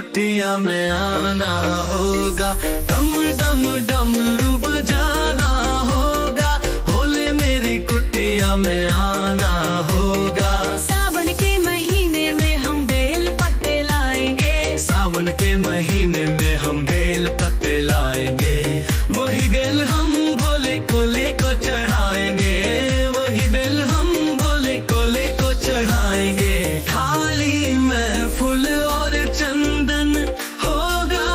कुटिया में आना होगा, डम डम डमरू बजाना होगा, होले मेरी कुटिया में आना होगा। सावन के महीने में हम बेल पत्ते लाएंगे, सावन के महीने में हम बेल पत्ते लाएंगे, वही बेल हम भोले कोले को चढ़ाएंगे, वही बेल हम भोले कोले को चढ़ाएंगे। थाली में फूल और चंदन होगा,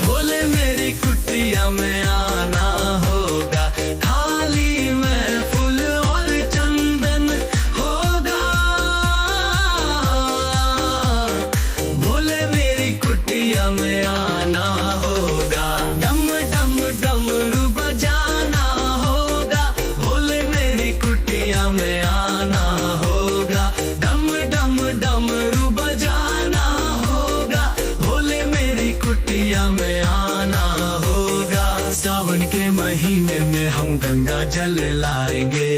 भोले मेरी कुटिया में आना होगा, थाली में फूल और चंदन होगा, भोले मेरी कुटिया में आना होगा। डम डम डमरू बजाना होगा, भोले मेरी कुटिया में आना होगा, डम डम डमरू बजाना होगा, भोले मेरी कुटिया में आना होगा। सावन के महीने में हम गंगा जल लाएंगे,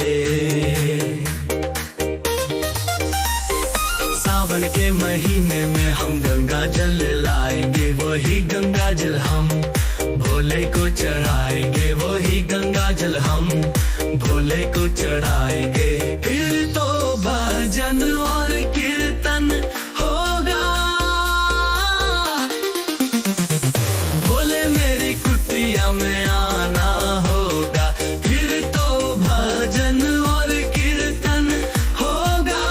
सावन के महीने में हम गंगा जल लाएंगे, वही गंगा जल हम भोले को चढ़ाएंगे, वही गंगा जल हम भोले को चढ़ाएंगे। फिर तो भजन और कीर्तन होगा, भोले मेरी कुटिया में आना होगा, फिर तो भजन और कीर्तन होगा,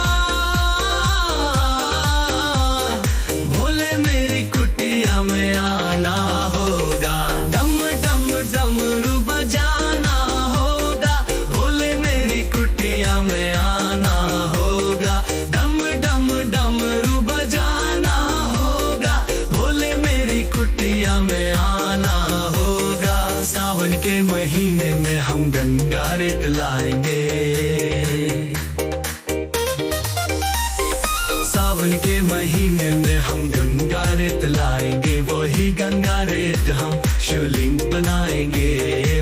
भोले मेरी कुटिया में आना होगा। डम डम डमरू बजाना होगा, भोले मेरी कुटिया में आना होगा, डम डम डमरू बजाना होगा, भोले मेरी कुटिया में आना होगा। सावन के महीने में हम गंगा रेत लाएंगे, सावन के महीने में हम गंगा रेत लाएंगे, वही गंगा रेत हम शिवलिंग बनाएंगे,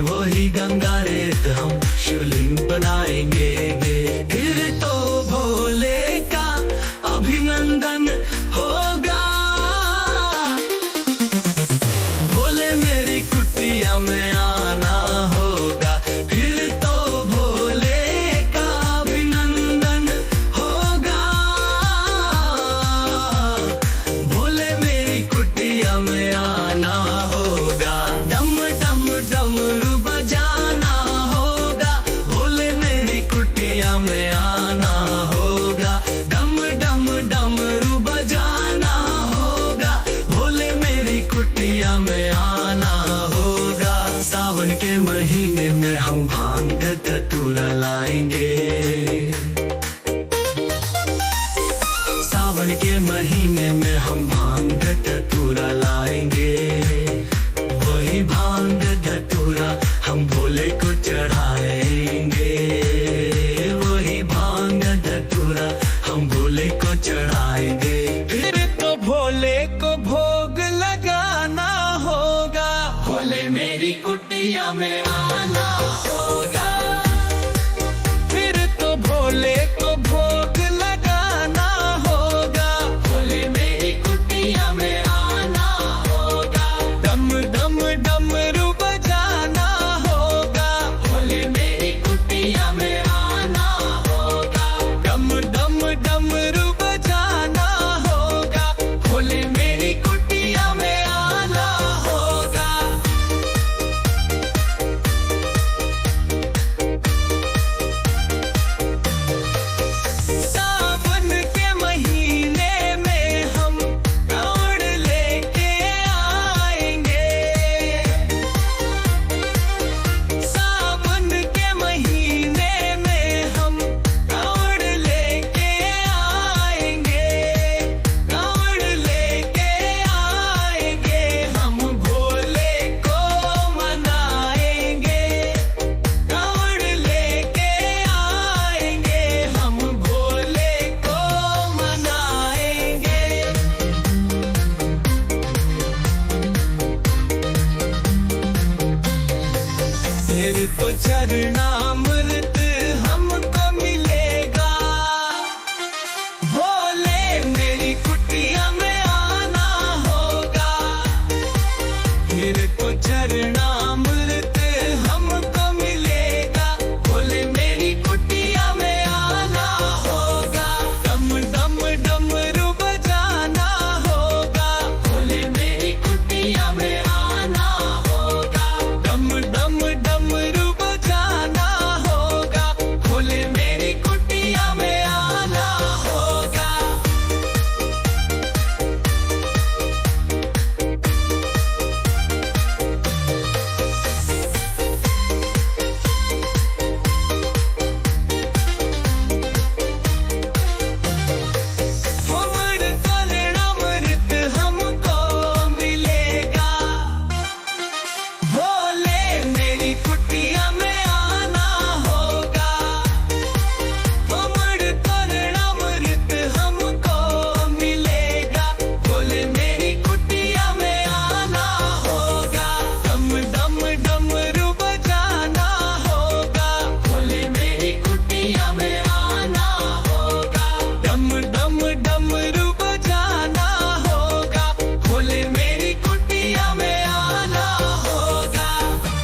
वही गंगा रेत हम शिवलिंग बनाएंगे। फिर तो भोले का अभिनंदन होगा, भोले मेरी कुटिया में आना होगा, फिर तो भोले का अभिनंदन होगा, भोले मेरी कुटिया में आना होगा। डम डम डमरू बजाना होगा, भोले मेरी कुटिया में आना